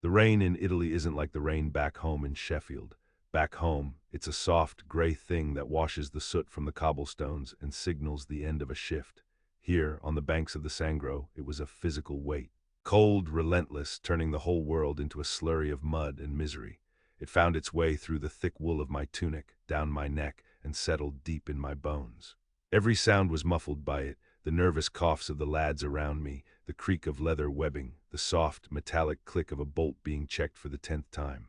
The rain in Italy isn't like the rain back home in Sheffield. Back home, it's a soft, gray thing that washes the soot from the cobblestones and signals the end of a shift. Here, on the banks of the Sangro, it was a physical weight. Cold, relentless, turning the whole world into a slurry of mud and misery. It found its way through the thick wool of my tunic, down my neck, and settled deep in my bones. Every sound was muffled by it, the nervous coughs of the lads around me, the creak of leather webbing, the soft, metallic click of a bolt being checked for the 10th time.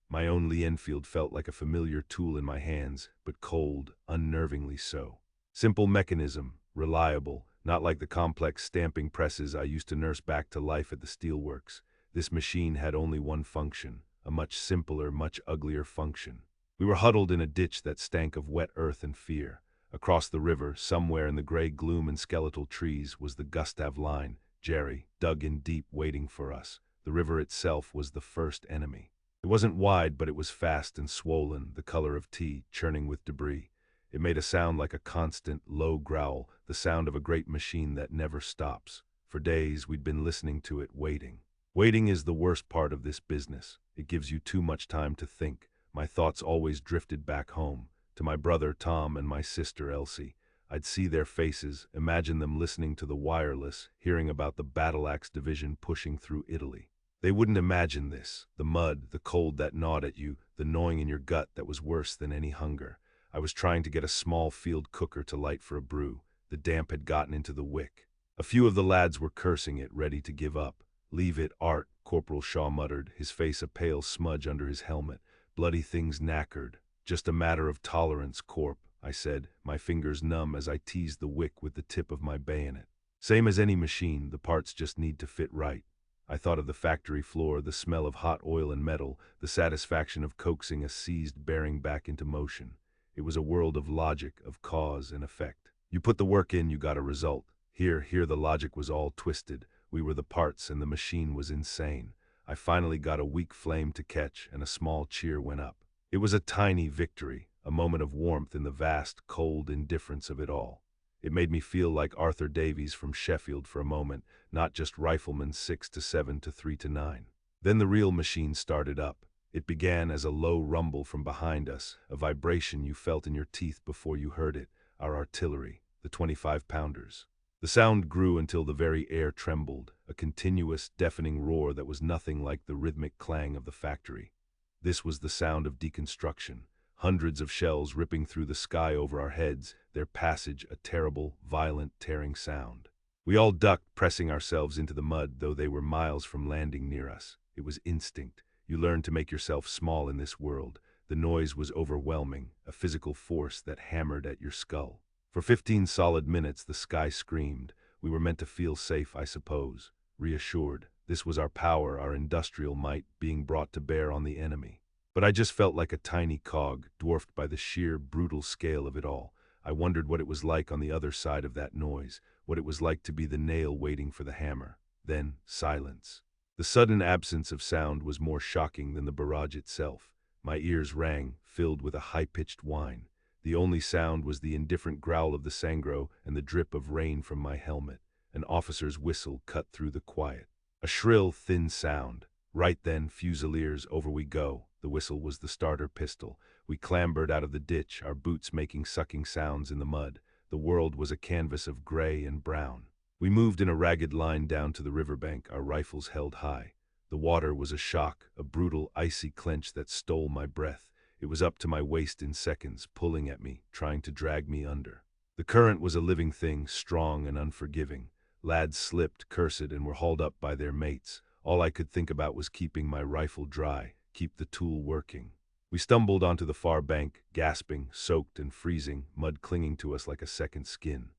My own Lee Enfield felt like a familiar tool in my hands, but cold, unnervingly so. Simple mechanism, reliable, not like the complex stamping presses I used to nurse back to life at the steelworks. This machine had only one function, a much simpler, much uglier function. We were huddled in a ditch that stank of wet earth and fear. Across the river, somewhere in the gray gloom and skeletal trees, was the Gustav line, Jerry, dug in deep, waiting for us. The river itself was the first enemy. It wasn't wide, but it was fast and swollen, the color of tea, churning with debris. It made a sound like a constant, low growl, the sound of a great machine that never stops. For days, we'd been listening to it, waiting. Waiting is the worst part of this business. It gives you too much time to think. My thoughts always drifted back home, to my brother Tom and my sister Elsie. I'd see their faces, imagine them listening to the wireless, hearing about the battle axe division pushing through Italy. They wouldn't imagine this, the mud, the cold that gnawed at you, the gnawing in your gut that was worse than any hunger. I was trying to get a small field cooker to light for a brew. The damp had gotten into the wick. A few of the lads were cursing it, ready to give up. "Leave it, Art," Corporal Shaw muttered, his face a pale smudge under his helmet. "Bloody thing's knackered. Just a matter of tolerance, Corp," I said, my fingers numb as I teased the wick with the tip of my bayonet. Same as any machine, the parts just need to fit right. I thought of the factory floor, the smell of hot oil and metal, the satisfaction of coaxing a seized bearing back into motion. It was a world of logic, of cause and effect. You put the work in, you got a result. Here the logic was all twisted. We were the parts and the machine was insane. I finally got a weak flame to catch and a small cheer went up. It was a tiny victory, a moment of warmth in the vast, cold indifference of it all. It made me feel like Arthur Davies from Sheffield for a moment, not just rifleman 6 to 7 to 3 to 9. Then the real machine started up. It began as a low rumble from behind us, a vibration you felt in your teeth before you heard it, our artillery, the 25-pounders. The sound grew until the very air trembled, a continuous, deafening roar that was nothing like the rhythmic clang of the factory. This was the sound of deconstruction, hundreds of shells ripping through the sky over our heads, their passage a terrible, violent, tearing sound. We all ducked, pressing ourselves into the mud, though they were miles from landing near us. It was instinct. You learn to make yourself small in this world. The noise was overwhelming, a physical force that hammered at your skull. For 15 solid minutes the sky screamed. We were meant to feel safe, I suppose, reassured. This was our power, our industrial might, being brought to bear on the enemy. But I just felt like a tiny cog, dwarfed by the sheer, brutal scale of it all. I wondered what it was like on the other side of that noise, what it was like to be the nail waiting for the hammer. Then, silence. The sudden absence of sound was more shocking than the barrage itself. My ears rang, filled with a high-pitched whine. The only sound was the indifferent growl of the Sangro and the drip of rain from my helmet. An officer's whistle cut through the quiet. A shrill, thin sound. Right then, Fusiliers, over we go. The whistle was the starter pistol. We clambered out of the ditch, our boots making sucking sounds in the mud. The world was a canvas of gray and brown. We moved in a ragged line down to the riverbank, our rifles held high. The water was a shock, a brutal, icy clench that stole my breath. It was up to my waist in seconds, pulling at me, trying to drag me under. The current was a living thing, strong and unforgiving. Lads slipped, cursed, and were hauled up by their mates. All I could think about was keeping my rifle dry, keep the tool working. We stumbled onto the far bank, gasping, soaked and freezing, mud clinging to us like a second skin.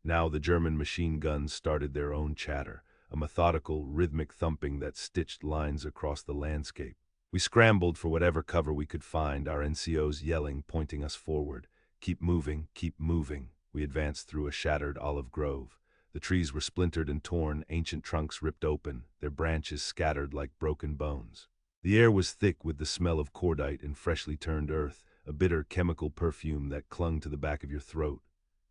Now the German machine guns started their own chatter, a methodical, rhythmic thumping that stitched lines across the landscape. We scrambled for whatever cover we could find, our NCOs yelling, pointing us forward. Keep moving, keep moving. We advanced through a shattered olive grove. The trees were splintered and torn, ancient trunks ripped open, their branches scattered like broken bones. The air was thick with the smell of cordite and freshly turned earth, a bitter chemical perfume that clung to the back of your throat.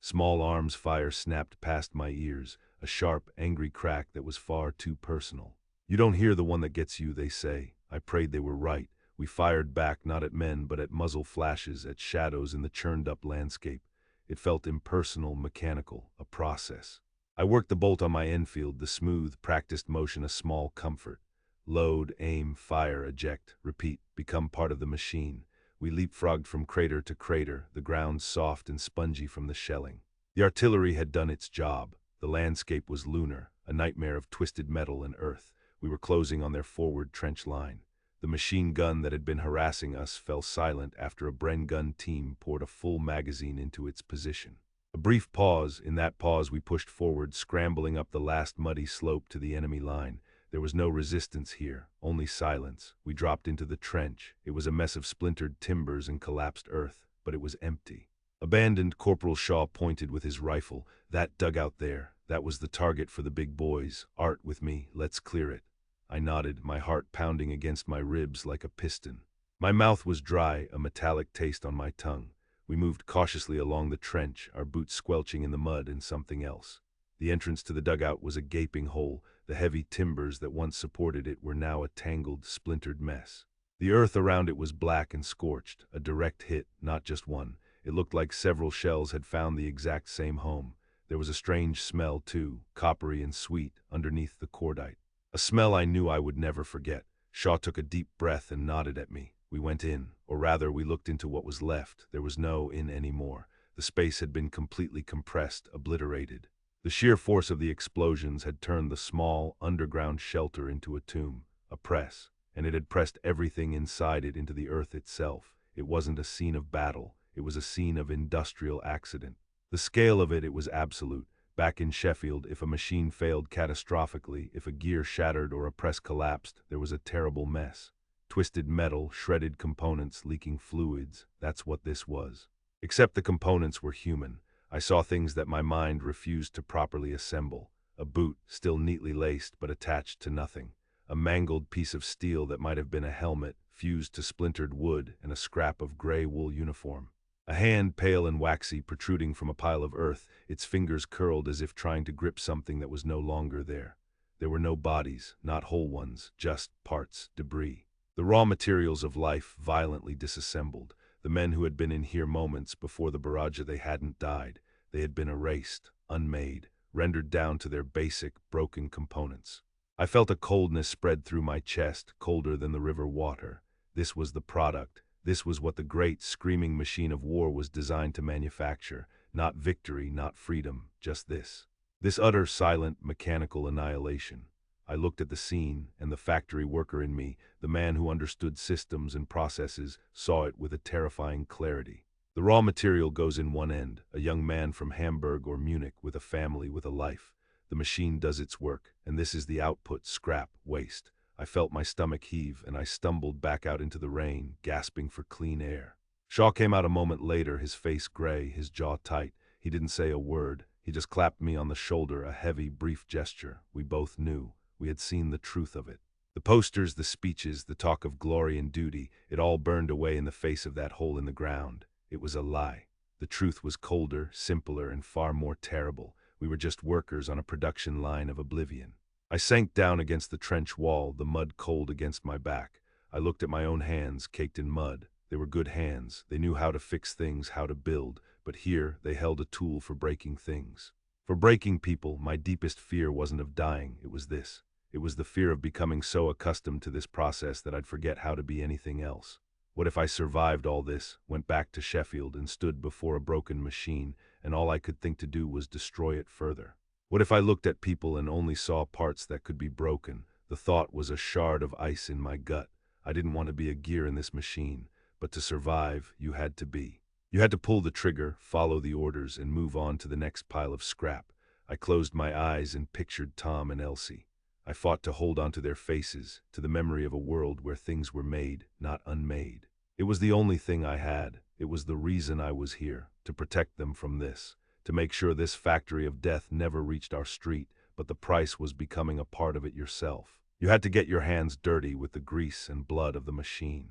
Small arms fire snapped past my ears, a sharp, angry crack that was far too personal. You don't hear the one that gets you, they say. I prayed they were right. We fired back not at men but at muzzle flashes, at shadows in the churned-up landscape. It felt impersonal, mechanical, a process. I worked the bolt on my Enfield, the smooth, practiced motion a small comfort. Load, aim, fire, eject, repeat, become part of the machine. We leapfrogged from crater to crater, the ground soft and spongy from the shelling. The artillery had done its job. The landscape was lunar, a nightmare of twisted metal and earth. We were closing on their forward trench line. The machine gun that had been harassing us fell silent after a Bren gun team poured a full magazine into its position. A brief pause. In that pause we pushed forward, scrambling up the last muddy slope to the enemy line. There was no resistance here, only silence. We dropped into the trench. It was a mess of splintered timbers and collapsed earth, but it was empty. Abandoned. Corporal Shaw pointed with his rifle. That dugout there, that was the target for the big boys. Art with me, let's clear it. I nodded, my heart pounding against my ribs like a piston. My mouth was dry, a metallic taste on my tongue. We moved cautiously along the trench, our boots squelching in the mud and something else. The entrance to the dugout was a gaping hole. The heavy timbers that once supported it were now a tangled, splintered mess. The earth around it was black and scorched, a direct hit, not just one. It looked like several shells had found the exact same home. There was a strange smell, too, coppery and sweet, underneath the cordite. A smell I knew I would never forget. Shaw took a deep breath and nodded at me. We went in, or rather, we looked into what was left. There was no in anymore. The space had been completely compressed, obliterated. The sheer force of the explosions had turned the small, underground shelter into a tomb, a press, and it had pressed everything inside it into the earth itself. It wasn't a scene of battle. It was a scene of industrial accident. The scale of it was absolute. Back in Sheffield, if a machine failed catastrophically, if a gear shattered or a press collapsed, there was a terrible mess. Twisted metal, shredded components, leaking fluids. That's what this was. Except the components were human. I saw things that my mind refused to properly assemble. A boot, still neatly laced but attached to nothing. A mangled piece of steel that might have been a helmet, fused to splintered wood, and a scrap of gray wool uniform. A hand, pale and waxy, protruding from a pile of earth, its fingers curled as if trying to grip something that was no longer there. There were no bodies, not whole ones, just parts, debris. The raw materials of life violently disassembled. The men who had been in here moments before the barrage, they hadn't died. They had been erased, unmade, rendered down to their basic, broken components. I felt a coldness spread through my chest, colder than the river water. This was the product. This was what the great, screaming machine of war was designed to manufacture. Not victory, not freedom, just this. This utter, silent, mechanical annihilation. I looked at the scene, and the factory worker in me, the man who understood systems and processes, saw it with a terrifying clarity. The raw material goes in one end, a young man from Hamburg or Munich with a family, with a life. The machine does its work, and this is the output, scrap, waste. I felt my stomach heave, and I stumbled back out into the rain, gasping for clean air. Shaw came out a moment later, his face gray, his jaw tight. He didn't say a word. He just clapped me on the shoulder, a heavy, brief gesture. We both knew. We had seen the truth of it. The posters, the speeches, the talk of glory and duty, it all burned away in the face of that hole in the ground. It was a lie. The truth was colder, simpler, and far more terrible. We were just workers on a production line of oblivion. I sank down against the trench wall, the mud cold against my back. I looked at my own hands, caked in mud. They were good hands. They knew how to fix things, how to build. But here, they held a tool for breaking things. For breaking people. My deepest fear wasn't of dying. It was this. It was the fear of becoming so accustomed to this process that I'd forget how to be anything else. What if I survived all this, went back to Sheffield, and stood before a broken machine, and all I could think to do was destroy it further? What if I looked at people and only saw parts that could be broken? The thought was a shard of ice in my gut. I didn't want to be a gear in this machine, but to survive, you had to be. You had to pull the trigger, follow the orders, and move on to the next pile of scrap. I closed my eyes and pictured Tom and Elsie. I fought to hold onto their faces, to the memory of a world where things were made, not unmade. It was the only thing I had. It was the reason I was here, to protect them from this, to make sure this factory of death never reached our street, but the price was becoming a part of it yourself. You had to get your hands dirty with the grease and blood of the machine.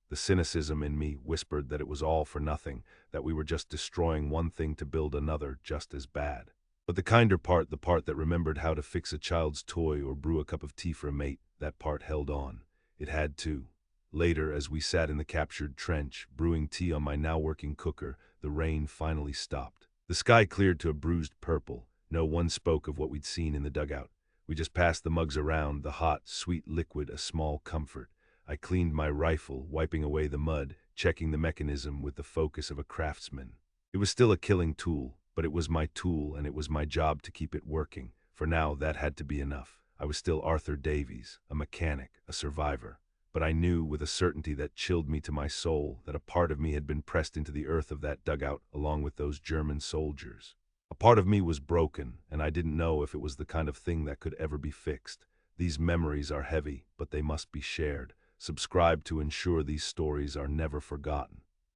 The cynicism in me whispered that it was all for nothing, that we were just destroying one thing to build another just as bad. But the kinder part, the part that remembered how to fix a child's toy or brew a cup of tea for a mate, that part held on. It had to. Later, as we sat in the captured trench, brewing tea on my now working cooker, the rain finally stopped. The sky cleared to a bruised purple. No one spoke of what we'd seen in the dugout. We just passed the mugs around, the hot, sweet liquid a small comfort. I cleaned my rifle, wiping away the mud, checking the mechanism with the focus of a craftsman. It was still a killing tool, but it was my tool and it was my job to keep it working. For now, that had to be enough. I was still Arthur Davies, a mechanic, a survivor. But I knew with a certainty that chilled me to my soul that a part of me had been pressed into the earth of that dugout along with those German soldiers. A part of me was broken, and I didn't know if it was the kind of thing that could ever be fixed. These memories are heavy, but they must be shared. Subscribe to ensure these stories are never forgotten.